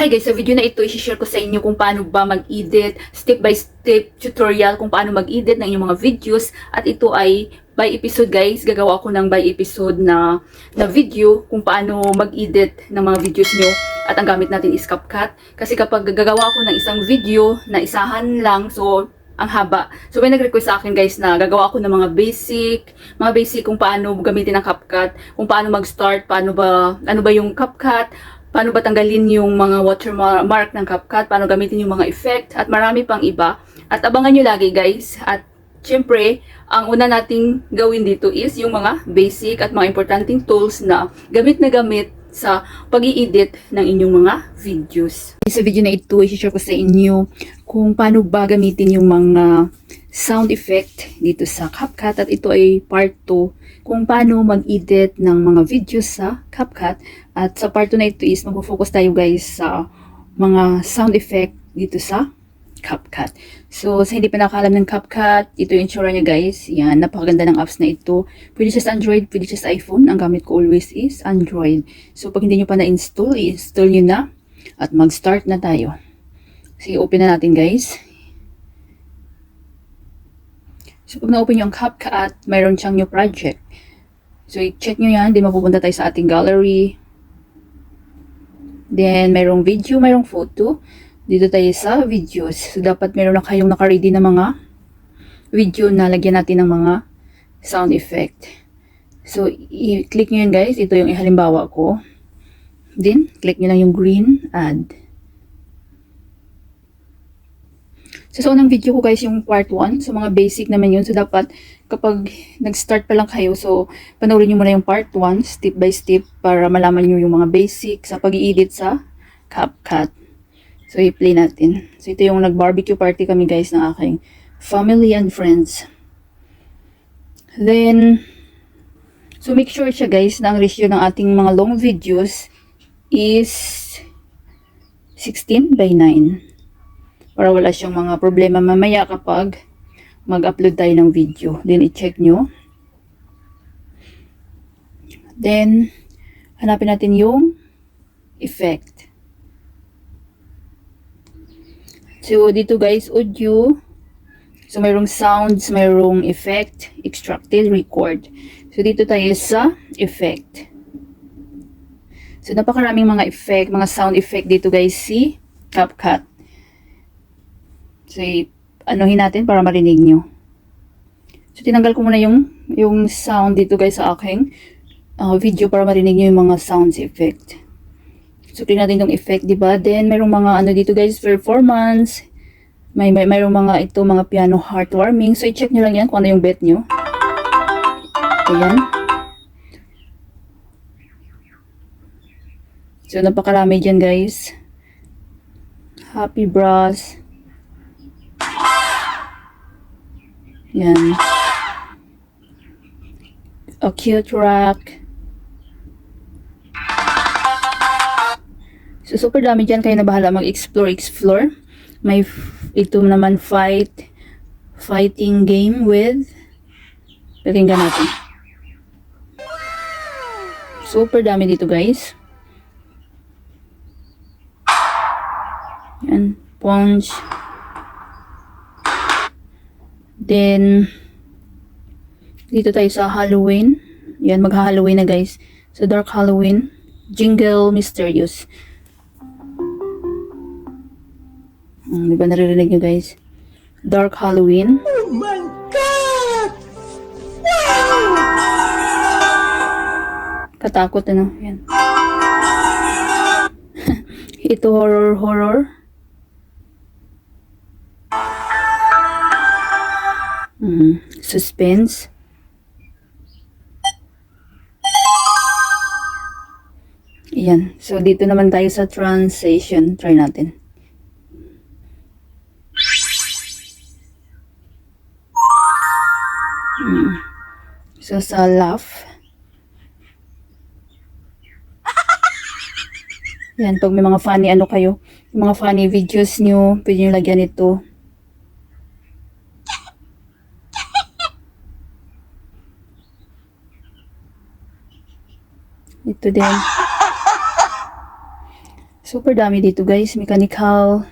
Hi guys, sa video na ito, i-share ko sa inyo kung paano ba mag-edit, step-by-step tutorial kung paano mag-edit ng inyong mga videos. At ito ay by episode guys, gagawa ako ng by episode na video kung paano mag-edit ng mga videos nyo. At ang gamit natin is CapCut. Kasi kapag gagawa ako ng isang video na isahan lang, so ang haba. So may nag-request sa akin guys na gagawa ako ng mga basic kung paano gamitin ang CapCut, kung paano mag-start, ano ba yung CapCut, paano ba tanggalin yung mga watermark ng CapCut, paano gamitin yung mga effect, at marami pang iba. At abangan nyo lagi guys. At syempre, ang una nating gawin dito is yung mga basic at mga importanteng tools na gamit sa pag-i-edit ng inyong mga videos. Sa video na ito, i-share ko sa inyo kung paano ba gamitin yung mga sound effect dito sa CapCut. At ito ay part 2 kung paano mag-edit ng mga videos sa CapCut. At sa part 2 na ito is mag-focus tayo guys sa mga sound effect dito sa CapCut. So, sa hindi pa nakakalam ng CapCut, ito yung itsura niya guys. Yan, napakaganda ng apps na ito. Pwede siya sa Android, pwede siya sa iPhone. Ang gamit ko always is Android. So, pag hindi nyo pa na-install, i-install nyo na. At mag-start na tayo. Sige, open na natin guys. So, pag na-open nyo ang CapCut, mayroon siyang new project. So, i-check nyo yan. Then, mapupunta tayo sa ating gallery. Then, mayroong video, mayroong photo. Dito tayo sa videos. So, dapat meron na kayong naka-ready na mga video na lagyan natin ng mga sound effect. So, i-click nyo yun guys. Ito yung ihalimbawa ko. Then, click nyo lang yung green add. So, sa unang video ko guys, yung part 1. So, mga basic naman yun. So, dapat kapag nag-start pa lang kayo, so, panoorin nyo muna yung part 1, step by step, para malaman nyo yung mga basic sa pag-i-edit sa CapCut. So, i-play natin. So, ito yung nag-barbecue party kami guys ng aking family and friends. Then, so make sure siya guys na ang ratio ng ating mga long videos is 16:9. Para wala siyang mga problema mamaya kapag mag-upload tayo ng video. Then, i-check nyo. Then, hanapin natin yung effect. So, dito guys, audio. So, mayroong sounds, mayroong effect, extracted, record. So, dito tayo sa effect. So, napakaraming mga effect, mga sound effect dito guys, si CapCut. So, anuhin natin para marinig nyo. So, tinanggal ko muna yung sound dito guys sa aking video para marinig nyo yung mga sounds effect. So, click natin yung effect, diba? Then, mayroong mga ano dito guys, performance. Mayroong mga mga piano heartwarming. So, i-check nyo lang yan kung ano yung bet nyo. Ayan. So, napakarami dyan guys. Happy Bros. Yan. A cute rock. So, super dami dyan. Kayo na bahala mag-explore. May ito naman fighting game with. Pakinggan natin. Super dami dito guys. Yan. Punch. Then, dito tayo sa Halloween. Yan, mag-Halloween na guys. So, Dark Halloween. Jingle Mysterious. Diba naririnig nyo guys? Dark Halloween. Oh my God! Wow! Katakot ano? Yan. Ito horror. Suspense. Yan. So, dito naman tayo sa translation. Try natin. So, sa laugh. Yan, pag may mga funny kayo, yung mga funny videos nyo, pwede nyo lagyan ito. Ito din. Super dami dito guys, mechanical.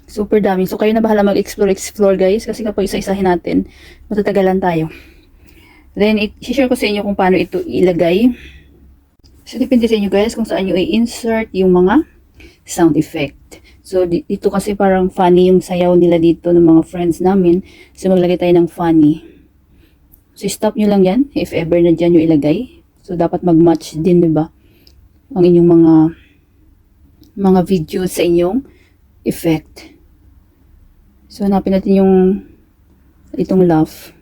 Super dami. So kayo na bahala mag-explore guys, kasi kapag isa-isahin natin, matatagalan tayo. Then, i-share ko sa inyo kung paano ito ilagay. So, depende sa inyo guys kung saan nyo i-insert yung mga sound effect. So, dito kasi parang funny yung sayaw nila dito ng mga friends namin. So, maglagay tayo ng funny. So, stop nyo lang yan if ever na dyan nyo ilagay. So, dapat mag-match din, diba? Ang inyong mga video sa inyong effect. So, hanapin natin yung itong laugh.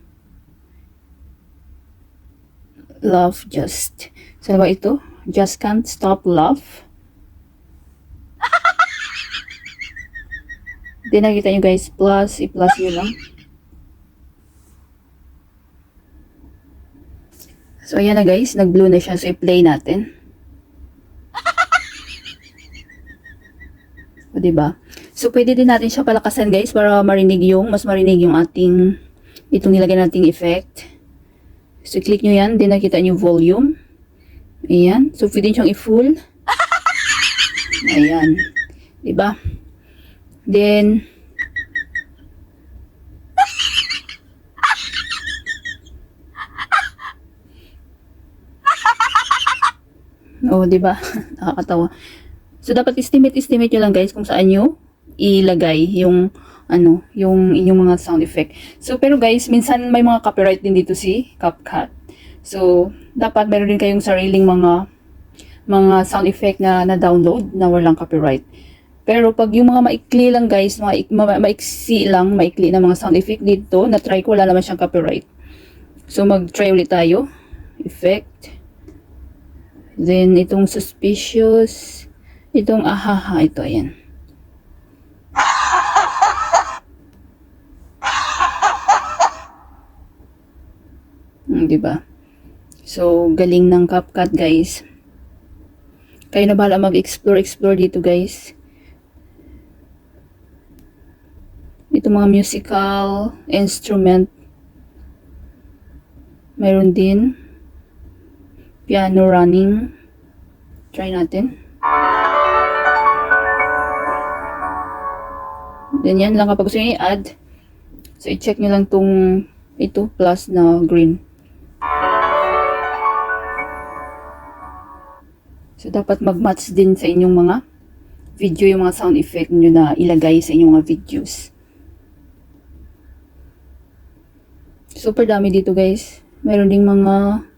Laugh just. So, ba ito? Just can't stop laugh. Then, nakita nyo guys, plus, i-plus nyo lang. So, ayan na guys, nag-blue na siya. So, i-play natin. O, diba? So, pwede din natin siya palakasan guys para mas marinig yung ating, itong nilagay nating effect. So, click nyo yan. Then, nakita nyo volume. Ayan. So, pwede siyang i-full. Ayan. Diba? Then, oh, diba? Nakakatawa. So, dapat estimate nyo lang guys kung saan nyo ilagay yung yung inyong mga sound effect. So, pero guys, minsan may mga copyright din dito si CapCut. So, dapat meron din kayong sariling mga sound effect na na-download na walang copyright. Pero pag yung mga maikli lang guys, maiksi na mga sound effect dito, na-try ko, wala naman siyang copyright. So, mag-try ulit tayo. Effect. Then, itong suspicious. Itong ahaha, ito, ayan. Diba? So, galing ng CapCut guys. Kayo na bahala mag-explore dito guys. Ito mga musical instrument. Mayroon din. Piano running. Try natin. Then yan lang kapag gusto nyo i-add. So, i-check nyo lang tong ito plus na green. So, dapat mag-match din sa inyong mga video yung mga sound effect nyo na ilagay sa inyong mga videos. Super dami dito guys. Meron ding mga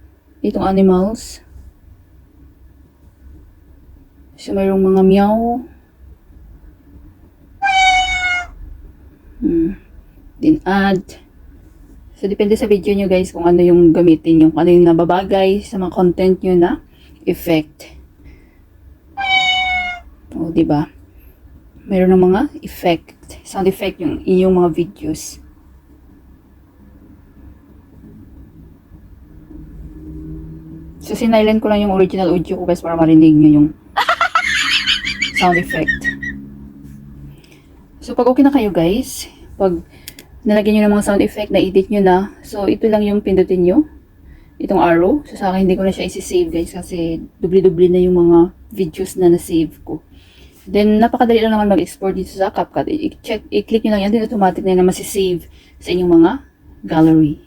itong animals. So, mayroong mga meow. Then add. So, depende sa video nyo guys kung ano yung gamitin nyo. Kung ano yung nababagay sa mga content nyo na effect. O, diba? Mayroon ng mga effect. Sound effect yung inyong mga videos. So, sinilent ko lang yung original audio ko guys para marinig nyo yung sound effect. So, pag okay na kayo guys, pag nalagyan nyo ng mga sound effect, na-edit nyo na, so, ito lang yung pindutin nyo. Itong arrow. So, sa akin, hindi ko na siya isi-save guys kasi dubli-dubli na yung mga videos na na-save ko. Then, napakadali lang naman mag-export dito sa CapCut. I-click nyo lang yan, then automatic na yan na masisave sa inyong mga gallery.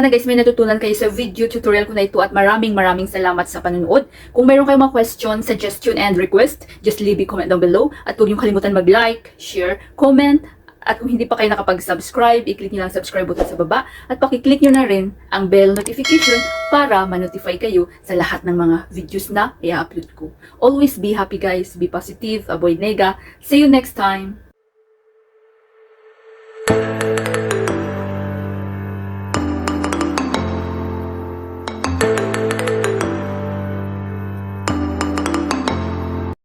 Sana guys may natutunan kayo sa video tutorial ko na ito at maraming salamat sa panonood. Kung mayroon kayong mga question, suggestion, and request, just leave a comment down below. At huwag niyong kalimutan mag-like, share, comment. At kung hindi pa kayo nakapag-subscribe, i-click nyo lang ang subscribe button sa baba. At pakiclick nyo na rin ang bell notification para ma-notify kayo sa lahat ng mga videos na i-upload ko. Always be happy guys, be positive, avoid nega. See you next time!